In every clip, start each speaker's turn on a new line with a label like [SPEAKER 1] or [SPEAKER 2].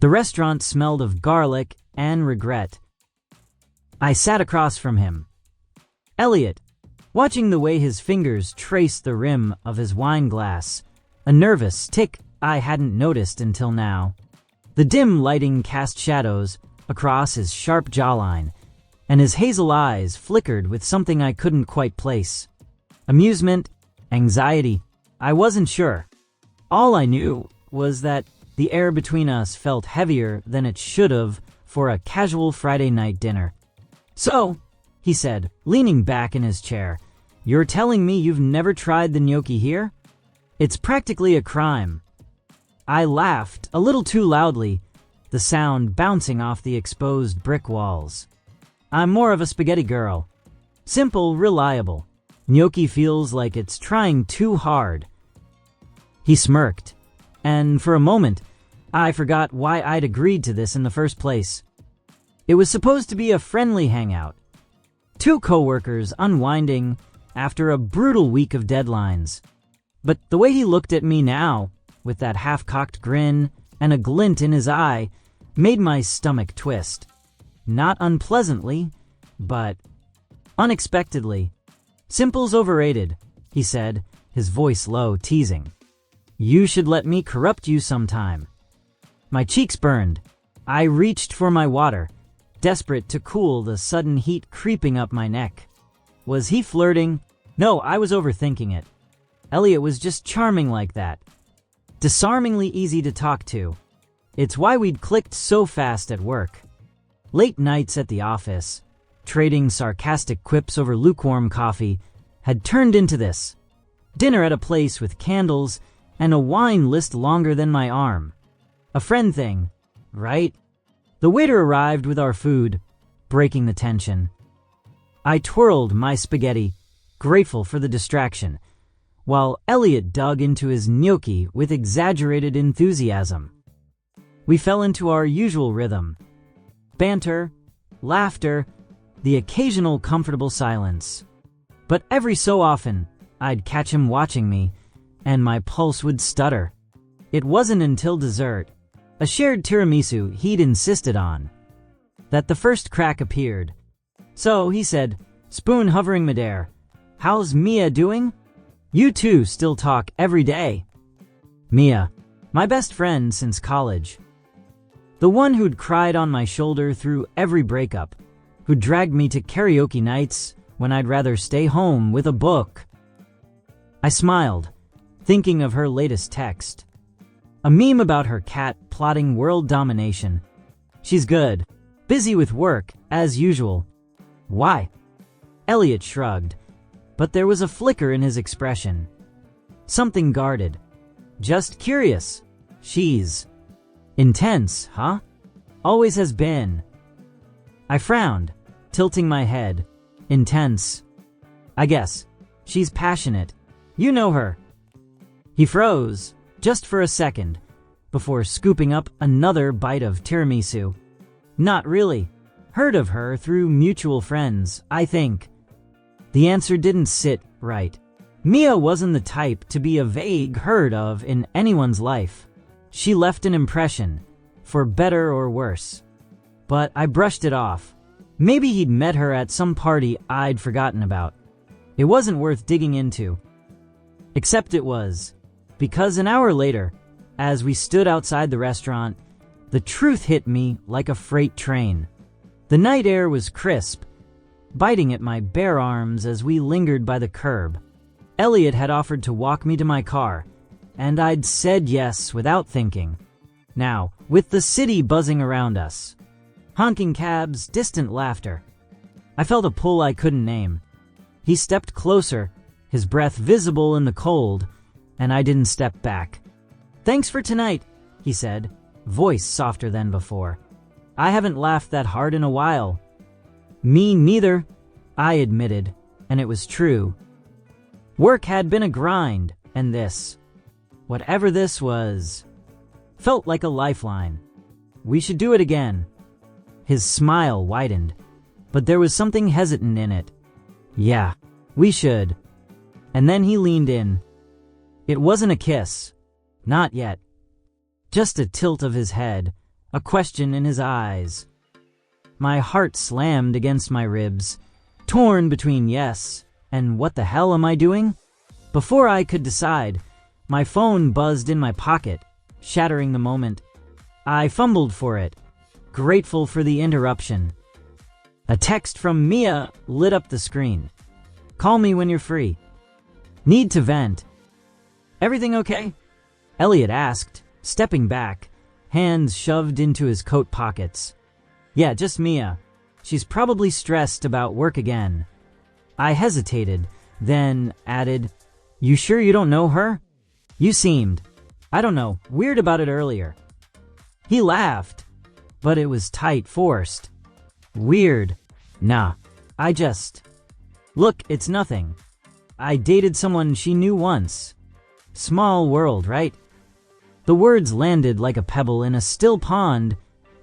[SPEAKER 1] The restaurant smelled of garlic and regret. I sat across from him. Elliot, watching the way his fingers traced the rim of his wine glass, a nervous tick I hadn't noticed until now. The dim lighting cast shadows across his sharp jawline, and his hazel eyes flickered with something I couldn't quite place. Amusement, anxiety, I wasn't sure. All I knew was that the air between us felt heavier than it should have for a casual Friday night dinner. "So," he said, leaning back in his chair, "you're telling me you've never tried the gnocchi here? It's practically a crime." I laughed, a little too loudly, the sound bouncing off the exposed brick walls. "I'm more of a spaghetti girl. Simple, reliable. Gnocchi feels like it's trying too hard." He smirked, and for a moment, I forgot why I'd agreed to this in the first place. It was supposed to be a friendly hangout. Two coworkers unwinding after a brutal week of deadlines. But the way he looked at me now, with that half-cocked grin and a glint in his eye, made my stomach twist. Not unpleasantly, but unexpectedly. "Simple's overrated," he said, his voice low, teasing. "You should let me corrupt you sometime." My cheeks burned. I reached for my water, desperate to cool the sudden heat creeping up my neck. Was he flirting? No, I was overthinking it. Elliot was just charming like that. Disarmingly easy to talk to. It's why we'd clicked so fast at work. Late nights at the office, trading sarcastic quips over lukewarm coffee, had turned into this. Dinner at a place with candles and a wine list longer than my arm. A friend thing, right? The waiter arrived with our food, breaking the tension. I twirled my spaghetti, grateful for the distraction, while Elliot dug into his gnocchi with exaggerated enthusiasm. We fell into our usual rhythm. Banter, laughter, the occasional comfortable silence. But every so often, I'd catch him watching me, and my pulse would stutter. It wasn't until dessert, a shared tiramisu he'd insisted on, that the first crack appeared. "So," he said, spoon hovering midair, "how's Mia doing? You two still talk every day." Mia, my best friend since college. The one who'd cried on my shoulder through every breakup, who'd dragged me to karaoke nights when I'd rather stay home with a book. I smiled, thinking of her latest text. A meme about her cat plotting world domination. "She's good. Busy with work, as usual." "Why?" Elliot shrugged, but there was a flicker in his expression. Something guarded. "Just curious. She's intense, huh? Always has been." I frowned, tilting my head. "Intense. I guess. She's passionate. You know her." He froze, just for a second, before scooping up another bite of tiramisu. "Not really. Heard of her through mutual friends, I think." The answer didn't sit right. Mia wasn't the type to be a vague heard of in anyone's life. She left an impression, for better or worse. But I brushed it off. Maybe he'd met her at some party I'd forgotten about. It wasn't worth digging into. Except it was. Because an hour later, as we stood outside the restaurant, the truth hit me like a freight train. The night air was crisp, biting at my bare arms as we lingered by the curb. Elliot had offered to walk me to my car, and I'd said yes without thinking. Now, with the city buzzing around us, honking cabs, distant laughter, I felt a pull I couldn't name. He stepped closer, his breath visible in the cold, and I didn't step back. "Thanks for tonight," he said, voice softer than before. "I haven't laughed that hard in a while." "Me neither," I admitted, and it was true. Work had been a grind, and this, whatever this was, felt like a lifeline. "We should do it again." His smile widened, but there was something hesitant in it. "Yeah, we should." And then he leaned in. It wasn't a kiss. Not yet. Just a tilt of his head, a question in his eyes. My heart slammed against my ribs, torn between yes and what the hell am I doing? Before I could decide, my phone buzzed in my pocket, shattering the moment. I fumbled for it, grateful for the interruption. A text from Mia lit up the screen. Call me when you're free. Need to vent. Everything okay? Elliot asked, stepping back, hands shoved into his coat pockets. Yeah, just Mia. She's probably stressed about work again. I hesitated, then added, You sure you don't know her? You seemed, I don't know, weird about it earlier. He laughed, but it was tight forced. Weird. Nah, I just... Look, it's nothing. I dated someone she knew once. Small world, right? The words landed like a pebble in a still pond,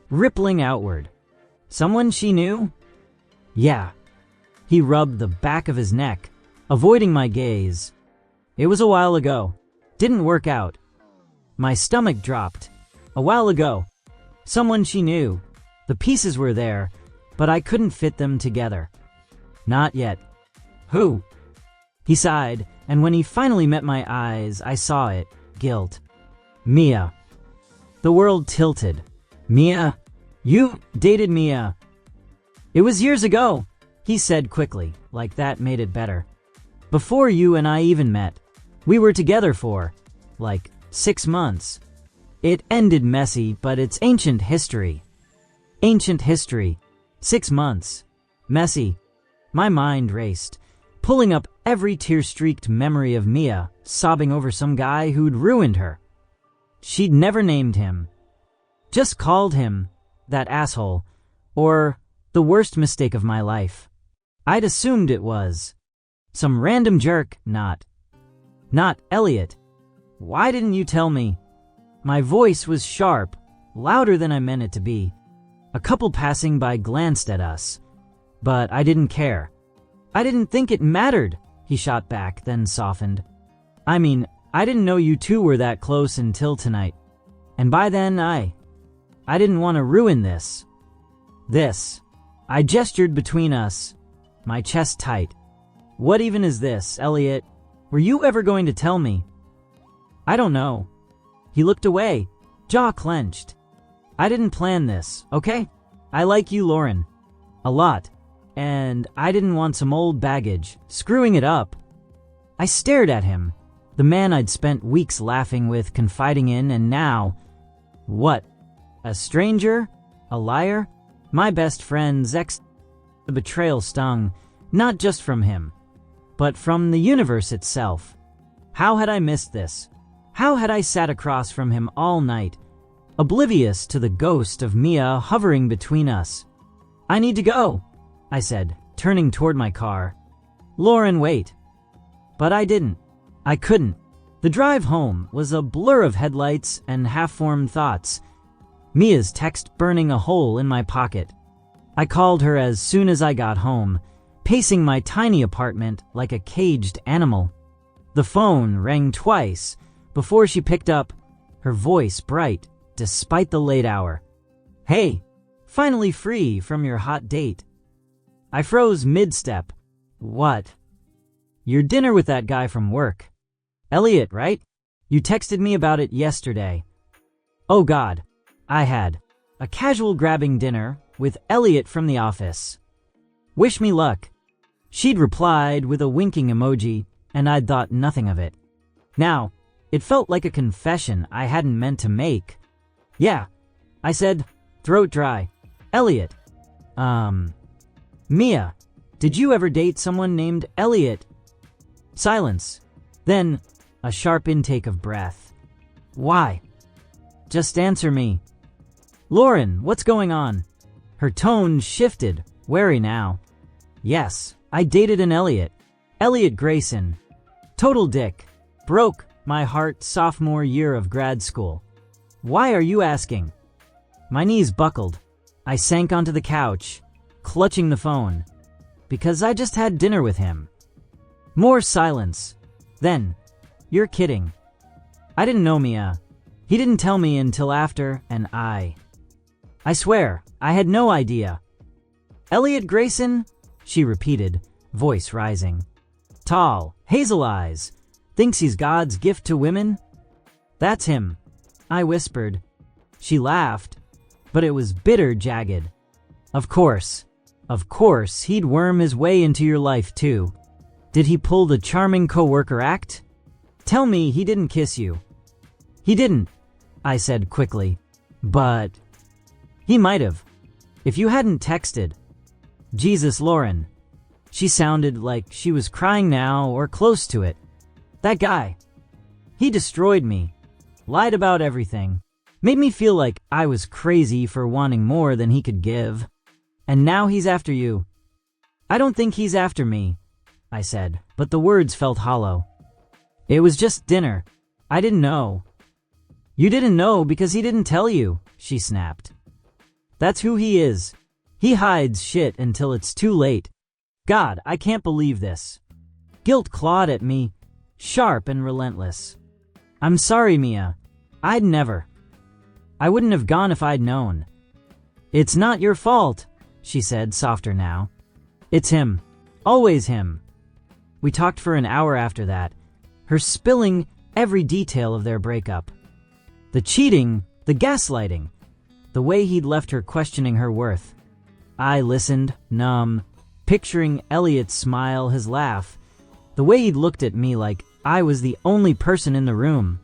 [SPEAKER 1] rippling outward. Someone she knew? Yeah. He rubbed the back of his neck, avoiding my gaze. It was a while ago. Didn't work out. My stomach dropped. A while ago. Someone she knew. The pieces were there, but I couldn't fit them together. Not yet. Who? He sighed, and when he finally met my eyes, I saw it. Guilt. Mia. The world tilted. Mia? You dated Mia. It was years ago, he said quickly, like that made it better. Before you and I even met. We were together for, 6 months. It ended messy, but it's ancient history. Ancient history. 6 months. Messy. My mind raced, pulling up every tear-streaked memory of Mia, sobbing over some guy who'd ruined her. She'd never named him. Just called him, that asshole, or the worst mistake of my life. I'd assumed it was. Some random jerk, not Elliot. Why didn't you tell me? My voice was sharp, louder than I meant it to be. A couple passing by glanced at us, but I didn't care. I didn't think it mattered, he shot back, then softened. I mean, I didn't know you two were that close until tonight. And by then, I didn't want to ruin this. This. I gestured between us, my chest tight. What even is this, Elliot? Were you ever going to tell me? I don't know. He looked away, jaw clenched. I didn't plan this, okay? I like you, Lauren. A lot. And I didn't want some old baggage, screwing it up. I stared at him, the man I'd spent weeks laughing with, confiding in, and now... What? A stranger? A liar? My best friend's ex... The betrayal stung, not just from him, but from the universe itself. How had I missed this? How had I sat across from him all night, oblivious to the ghost of Mia hovering between us? I need to go, I said, turning toward my car. Lauren, wait. But I didn't. I couldn't. The drive home was a blur of headlights and half-formed thoughts. Mia's text burning a hole in my pocket. I called her as soon as I got home, pacing my tiny apartment like a caged animal. The phone rang twice before she picked up, her voice bright despite the late hour. Hey, finally free from your hot date. I froze mid-step. What? Your dinner with that guy from work. Elliot, right? You texted me about it yesterday. Oh God, I had a casual grabbing dinner with Elliot from the office. Wish me luck. She'd replied with a winking emoji, and I'd thought nothing of it. Now, it felt like a confession I hadn't meant to make. Yeah, I said, throat dry. Elliot. Mia, did you ever date someone named Elliot? Silence. Then, a sharp intake of breath. Why? Just answer me. Lauren, what's going on? Her tone shifted, wary now. Yes, I dated an Elliot. Elliot Grayson. Total dick. Broke my heart sophomore year of grad school. Why are you asking? My knees buckled. I sank onto the couch, clutching the phone. Because I just had dinner with him. More silence. Then, you're kidding. I didn't know Mia. He didn't tell me until after, and I I swear, I had no idea. Elliot Grayson? She repeated, voice rising. Tall, hazel eyes. Thinks he's God's gift to women? That's him, I whispered. She laughed, but it was bitter, jagged. Of course, he'd worm his way into your life too. Did he pull the charming coworker act? Tell me he didn't kiss you. He didn't, I said quickly. But he might have, if you hadn't texted. Jesus, Lauren. She sounded like she was crying now or close to it. That guy. He destroyed me. Lied about everything. Made me feel like I was crazy for wanting more than he could give. And now he's after you. I don't think he's after me, I said, but the words felt hollow. It was just dinner. I didn't know. You didn't know because he didn't tell you, she snapped. That's who he is. He hides shit until it's too late. God, I can't believe this. Guilt clawed at me, sharp and relentless. I'm sorry, Mia. I'd never. I wouldn't have gone if I'd known. It's not your fault, she said, softer now. It's him. Always him. We talked for an hour after that, her spilling every detail of their breakup. The cheating, the gaslighting, the way he'd left her questioning her worth. I listened, numb, picturing Elliot's smile, his laugh, the way he'd looked at me like I was the only person in the room.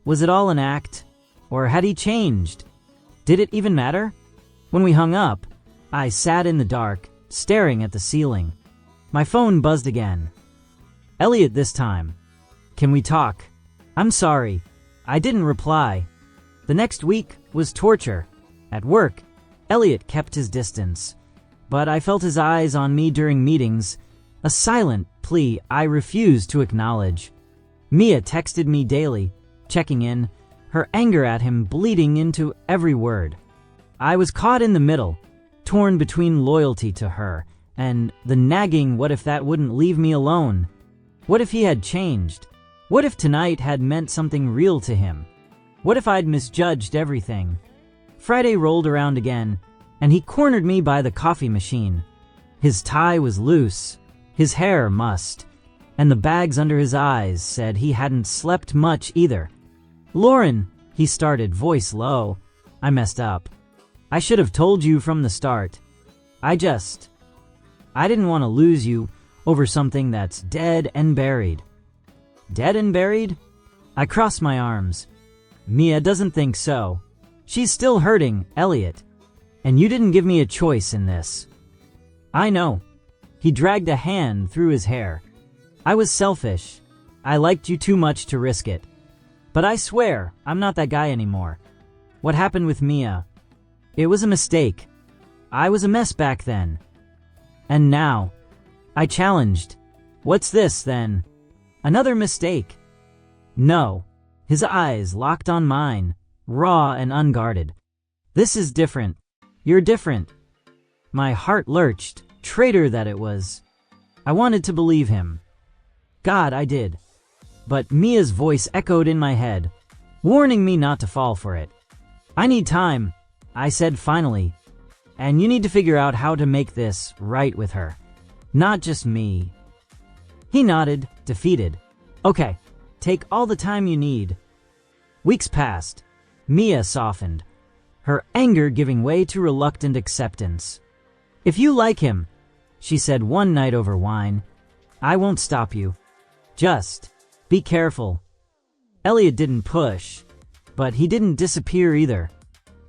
[SPEAKER 1] Was it all an act? Or had he changed? Did it even matter? When we hung up, I sat in the dark, staring at the ceiling. My phone buzzed again. Elliot this time. Can we talk? I'm sorry. I didn't reply. The next week was torture. At work, Elliot kept his distance. But I felt his eyes on me during meetings, a silent plea I refused to acknowledge. Mia texted me daily, checking in, her anger at him bleeding into every word. I was caught in the middle, torn between loyalty to her and the nagging what if that wouldn't leave me alone. What if he had changed? What if tonight had meant something real to him? What if I'd misjudged everything? Friday rolled around again, and he cornered me by the coffee machine. His tie was loose, his hair mussed, and the bags under his eyes said he hadn't slept much either. Lauren, he started, voice low. I messed up. I should have told you from the start. I didn't want to lose you over something that's dead and buried. Dead and buried? I crossed my arms. Mia doesn't think so. She's still hurting, Elliot. And you didn't give me a choice in this. I know. He dragged a hand through his hair. I was selfish. I liked you too much to risk it. But I swear, I'm not that guy anymore. What happened with Mia? It was a mistake. I was a mess back then. And now, I challenged. What's this, then? Another mistake? No. His eyes locked on mine, raw and unguarded. This is different. You're different. My heart lurched, traitor that it was. I wanted to believe him. God, I did. But Mia's voice echoed in my head, warning me not to fall for it. I need time, I said finally. And you need to figure out how to make this right with her. Not just me. He nodded, defeated. Okay, take all the time you need. Weeks passed. Mia softened, her anger giving way to reluctant acceptance. If you like him, she said one night over wine, I won't stop you. Just be careful. Elliot didn't push, but he didn't disappear either.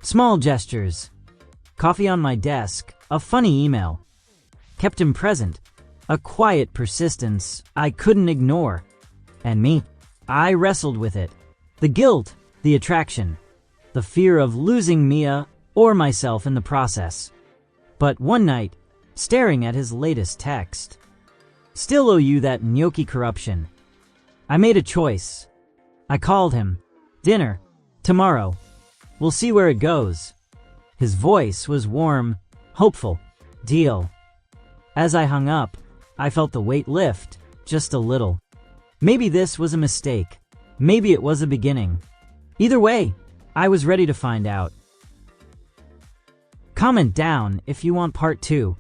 [SPEAKER 1] Small gestures. Coffee on my desk, a funny email. Kept him present, a quiet persistence I couldn't ignore. And me, I wrestled with it. The guilt, the attraction, the fear of losing Mia or myself in the process. But one night, staring at his latest text, still owe you that gnocchi corruption. I made a choice. I called him. Dinner. Tomorrow. We'll see where it goes. His voice was warm, hopeful. Deal. As I hung up, I felt the weight lift, just a little. Maybe this was a mistake. Maybe it was a beginning. Either way, I was ready to find out. Comment down if you want part 2.